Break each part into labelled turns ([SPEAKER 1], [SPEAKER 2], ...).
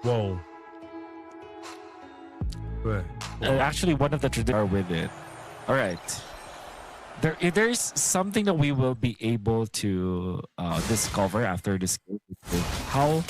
[SPEAKER 1] Whoa.
[SPEAKER 2] Actually, one of the traditions are with it. All right. There's something that we will be able to discover after this game. How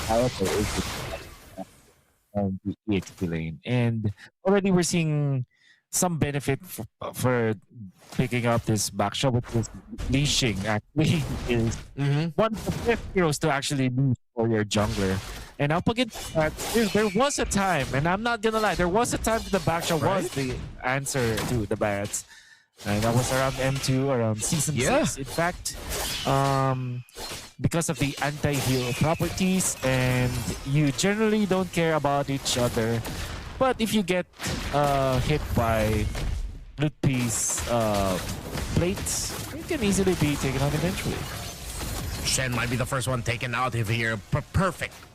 [SPEAKER 2] powerful is it on the EXP lane? And already we're seeing some benefit for picking up this backshot, which is leashing. Actually, is one of the best heroes to actually leash for your jungler. And up against that, there was a time, and I'm not gonna lie, there was a time that the backshot was the answer to the bats. And that was around M2, around Season 6. In fact, because of the anti-heal properties, and you generally don't care about each other. But if you get hit by loot piece plates, it can easily be taken out eventually.
[SPEAKER 1] Shen might be the first one taken out of here.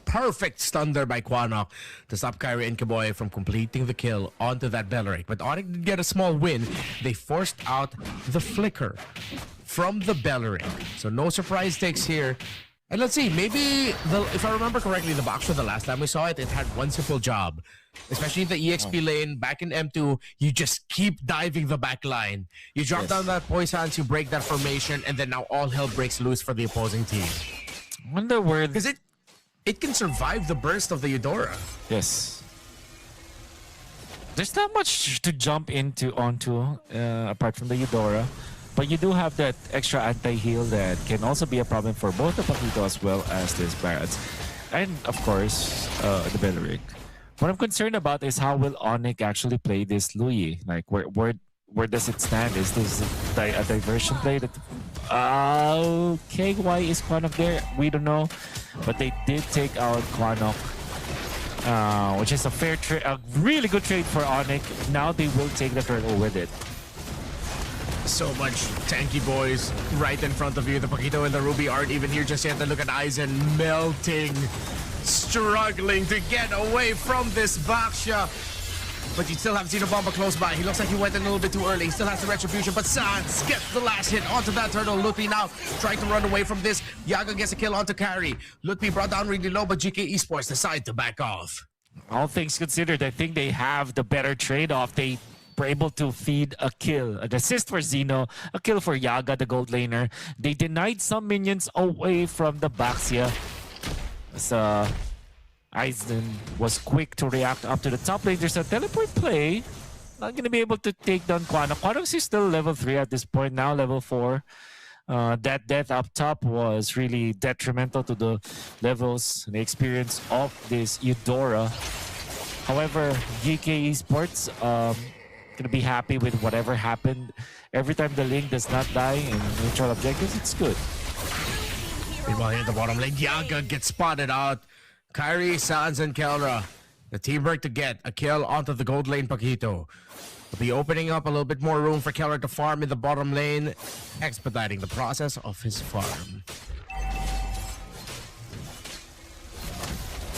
[SPEAKER 1] Perfect stun there by Quanok to stop Kyrie and Kaboy from completing the kill onto that Belleric. But ONIC did get a small win. They forced out the flicker from the Belleric. So no surprise takes here. And let's see, maybe, if I remember correctly, the box for the last time we saw it, it had one simple job. Especially in the EXP lane, back in M2, you just keep diving the back line. You drop down that poisons, you break that formation, and then now all hell breaks loose for the opposing team.
[SPEAKER 2] I wonder where...
[SPEAKER 1] Because it can survive the burst of the Eudora.
[SPEAKER 2] Yes. There's not much to jump onto apart from the Eudora. But you do have that extra anti-heal that can also be a problem for both the Paquito as well as this Barats. And of course, the Belleric. What I'm concerned about is how will ONIC actually play this Louis? Like, where does it stand? Is this a diversion play? That okay, why is Quanok there? We don't know. But they did take out Quanok, which is a fair trade, a really good trade for ONIC. Now they will take the turtle with it.
[SPEAKER 1] So much tanky boys right in front of you. The Paquito and the Ruby aren't even here just yet. And look at Aizen melting, struggling to get away from this Baksha. But you still have Xenobomba close by. He looks like he went in a little bit too early. He still has the retribution, but Sans gets the last hit onto that turtle. Lutpi now trying to run away from this. Yaga gets a kill onto Carry. Lutpi brought down really low, but Geekay Esports decide to back off.
[SPEAKER 2] All things considered, I think they have the better trade-off. They were able to feed a kill, an assist for Xeno, a kill for Yaga, the gold laner. They denied some minions away from the Baxia. So Aizen was quick to react up to the top lane. There's a teleport play. Not going to be able to take down Quanok. Quanok is still level 3 at this point, now level 4. That death up top was really detrimental to the levels and the experience of this Eudora. However, Geekay Esports gonna be happy with whatever happened. Every time the link does not die in neutral objectives, it's good.
[SPEAKER 1] Meanwhile, here at the bottom lane, Yaga gets spotted out. Kyrie, Sans, and Kelra, the teamwork to get a kill onto the gold lane Paquito. Will be opening up a little bit more room for Kelra to farm in the bottom lane, expediting the process of his farm.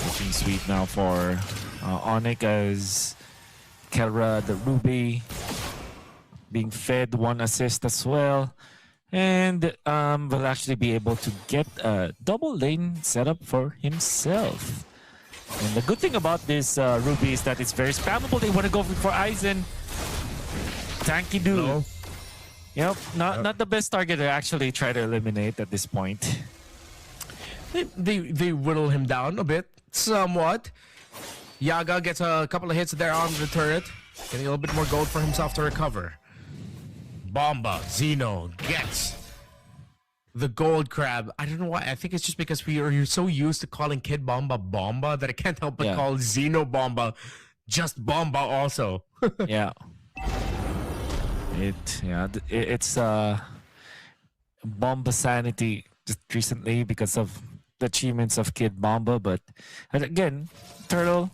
[SPEAKER 2] Looking sweet now for ONIC as Kelra, the Ruby, being fed 1 assist as well. And will actually be able to get a double lane setup for himself. And the good thing about this Ruby is that it's very spammable. They want to go for Aizen. Tanky dude.
[SPEAKER 1] No.
[SPEAKER 2] Yep, not the best target to actually try to eliminate at this point.
[SPEAKER 1] They whittle him down a bit, somewhat. Yaga gets a couple of hits there on the turret, getting a little bit more gold for himself to recover. Bomba, Xeno gets the gold crab. I don't know why. I think it's just because you're so used to calling Kid Bomba Bomba that I can't help but call Xeno Bomba just Bomba also.
[SPEAKER 2] Yeah. It's Bomba sanity just recently because of the achievements of Kid Bomba, but again, turtle.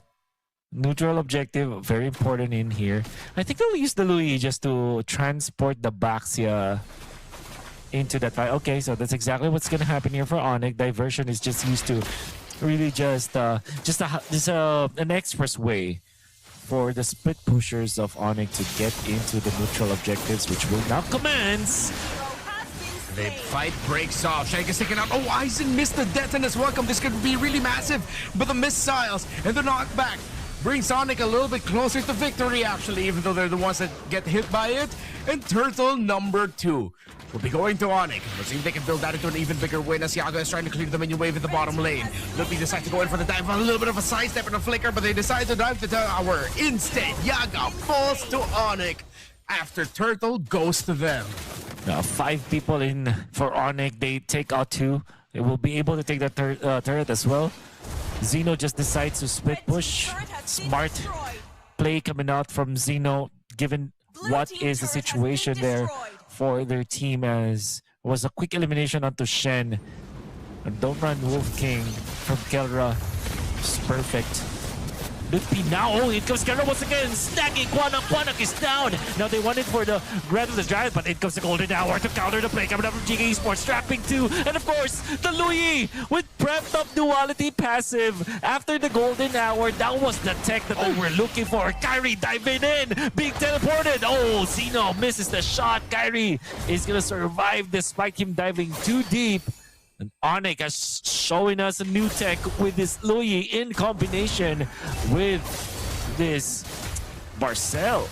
[SPEAKER 2] Neutral objective, very important in here. I think they'll use the Louis just to transport the Baxia into that fight. Okay, so that's exactly what's going to happen here for ONIC. Diversion is just used to really just an expressway for the split pushers of ONIC to get into the neutral objectives, which will now commence.
[SPEAKER 1] The fight breaks off. Shen gets taken out. Oh, Aizen missed the detonate as well. This could be really massive. But the missiles and the knockback brings ONIC a little bit closer to victory, actually, even though they're the ones that get hit by it. And turtle number 2 will be going to ONIC. Let's see if they can build that into an even bigger win as Yaga is trying to clear the minion wave in the bottom lane. Lupi decides to go in for the dive, a little bit of a sidestep and a flicker, but they decide to dive the tower. Instead, Yaga falls to ONIC after Turtle goes to them.
[SPEAKER 2] 5 people in for ONIC. They take out 2. They will be able to take the turret as well. Zeno just decides to split push. Smart play coming out from Zeno, given what is the situation there for their team, as it was a quick elimination onto Shen. And don't run Wolf King from Kelra. It's perfect. Lupi now, oh, it comes Kelra once again, snagging Quanok. Quanok is down. Now they wanted for the Grand of the Giant, but it comes the Golden Hour to counter the play coming up from Geekay Esports, trapping 2. And of course, the Louis with prepped up duality passive after the Golden Hour. That was the tech that they were looking for. Kyrie diving in, being teleported. Oh, Zeno misses the shot. Kyrie is gonna survive despite him diving too deep. And ONIC is showing us a new tech with this Louis in combination with this Marcel.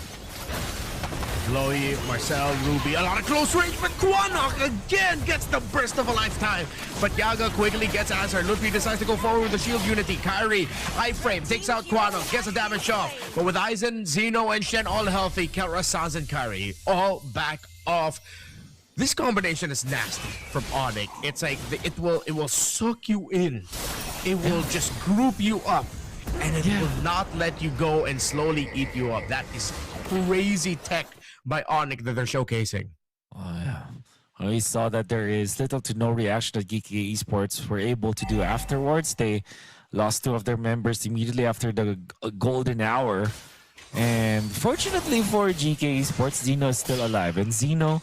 [SPEAKER 1] Lowy, Marcel, Ruby, a lot of close range, but Quanok again gets the burst of a lifetime. But Yaga quickly gets answered. Lupi decides to go forward with the shield unity. Kyrie, iframe, takes out Quanok, gets a damage off. But with Aizen, Zeno, and Shen all healthy, Kelra, Sans, and Kyrie all back off. This combination is nasty from ONIC. It's like it will suck you in. It will just group you up, and it will not let you go and slowly eat you up. That is crazy tech by ONIC that they're showcasing.
[SPEAKER 2] Oh yeah, we saw that there is little to no reaction that Geekay Esports were able to do afterwards. They lost 2 of their members immediately after the Golden Hour. And fortunately for Geekay Esports, Zeno is still alive, and Zeno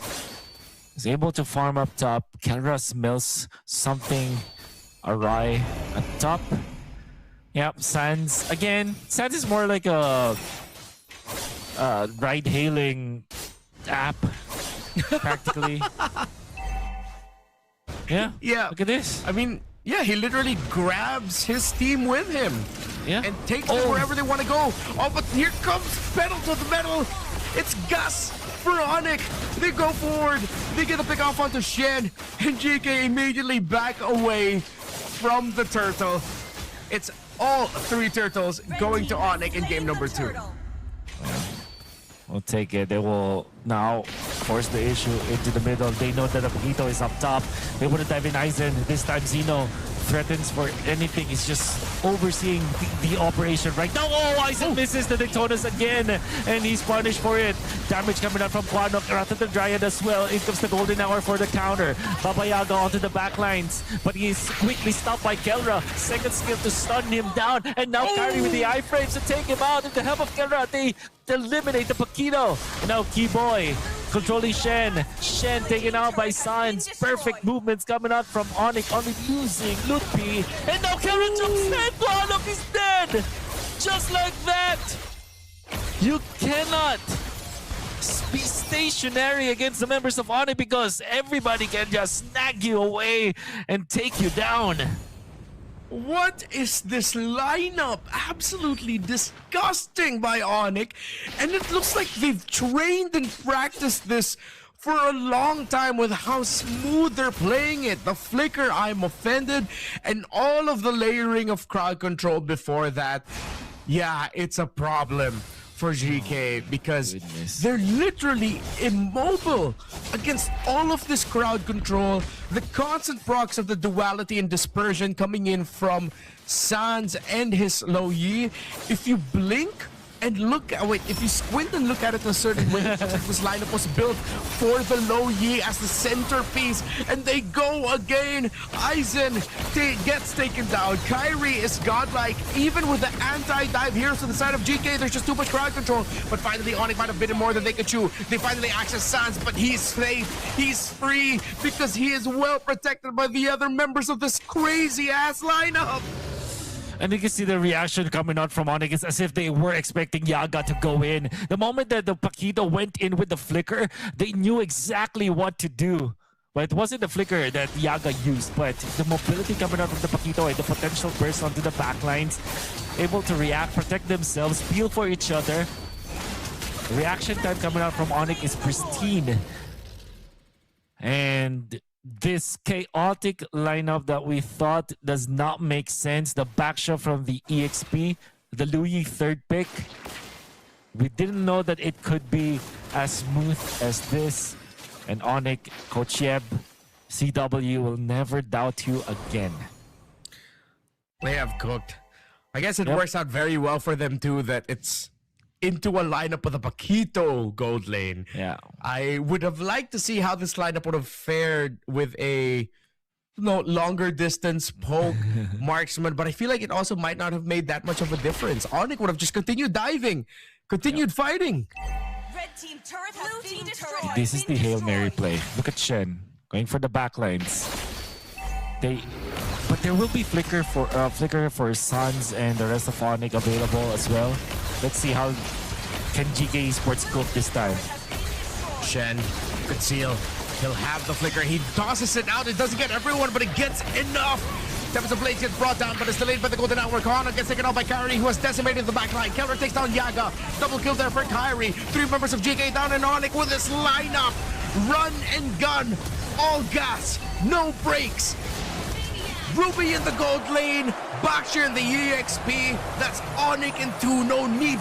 [SPEAKER 2] is able to farm up top. Kelra smells something awry at top. Yep, Sans again. Sans is more like a ride-hailing app, practically. Yeah. Look at this.
[SPEAKER 1] I mean, yeah, he literally grabs his team with him.
[SPEAKER 2] Yeah.
[SPEAKER 1] And takes them wherever they want to go. Oh, but here comes pedal to the metal. It's Gus for ONIC. They go forward. They get a pick off onto Shen. And GK immediately back away from the turtle. It's all 3 turtles going to ONIC in game number 2.
[SPEAKER 2] We'll take it. They will now force the issue into the middle. They know that the Paquito is up top. They want to dive in Aizen. This time Zeno threatens for anything. He's just overseeing the operation right now. Oh, Aizen misses the Daytonas again, and he's punished for it. Damage coming out from Quanok, Rata the Dryad as well. In comes the Golden Hour for the counter. Baba Yaga onto the backlines, but he's quickly stopped by Kelra. Second skill to stun him down, and now Kyrie with the iframes to take him out. With the help of Kelra, they eliminate the Paquito. And now Keyboy controlling Shen. Shen taken out by Sans. Perfect movements coming out from ONIC, only losing Lupi. And now Kelra jumps in. Quanok is dead. Just like that. You cannot be stationary against the members of ONIC because everybody can just snag you away and take you down.
[SPEAKER 1] What is this lineup? Absolutely disgusting by ONIC. And it looks like they've trained and practiced this for a long time with how smooth they're playing it. The flicker, I'm offended, and all of the layering of crowd control before that. Yeah, it's a problem for GK because they're literally immobile against all of this crowd control, the constant procs of the duality and dispersion coming in from Sans and his Lo Yi. If you blink and look, if you squint and look at it a certain way, it looks like this lineup was built for the Lo Yi as the centerpiece, and they go again. Aizen gets taken down. Kyrie is godlike, even with the anti-dive here to the side of GK. There's just too much crowd control, but finally ONIC might have bitten more than they could chew. They finally access Sans, but he's safe. He's free because he is well protected by the other members of this crazy-ass lineup.
[SPEAKER 2] And you can see the reaction coming out from ONIC. It's as if they were expecting Yaga to go in. The moment that the Paquito went in with the flicker, they knew exactly what to do. But it wasn't the flicker that Yaga used, but the mobility coming out of the Paquito and the potential burst onto the backlines. Able to react, protect themselves, peel for each other. Reaction time coming out from ONIC is pristine. And this chaotic lineup that we thought does not make sense. The backshot from the EXP, the Louis third pick. We didn't know that it could be as smooth as this. And ONIC, Coach Yeb, CW will never doubt you again.
[SPEAKER 1] They have cooked. I guess it works out very well for them too that it's into a lineup with a Paquito gold lane.
[SPEAKER 2] Yeah.
[SPEAKER 1] I would have liked to see how this lineup would have fared with a longer distance poke marksman, but I feel like it also might not have made that much of a difference. ONIC would have just continued diving, continued fighting.
[SPEAKER 3] Red team turret has been destroyed.
[SPEAKER 2] This is the Hail Mary play. Look at Shen going for the backlines. But there will be flicker for Suns and the rest of ONIC available as well. Let's see how can Geekay Esports cook this time.
[SPEAKER 1] Shen, conceal. He'll have the flicker. He tosses it out. It doesn't get everyone, but it gets enough. Tempest of Blades gets brought down, but it's delayed by the Golden Hour. Kahana gets taken out by Kyrie, who has decimated the backline. Keller takes down Yaga. Double kill there for Kyrie. 3 members of GK down and ONIC with this lineup. Run and gun. All gas. No brakes. Ruby in the gold lane. Baxter in the EXP. That's ONIC in 2. No need for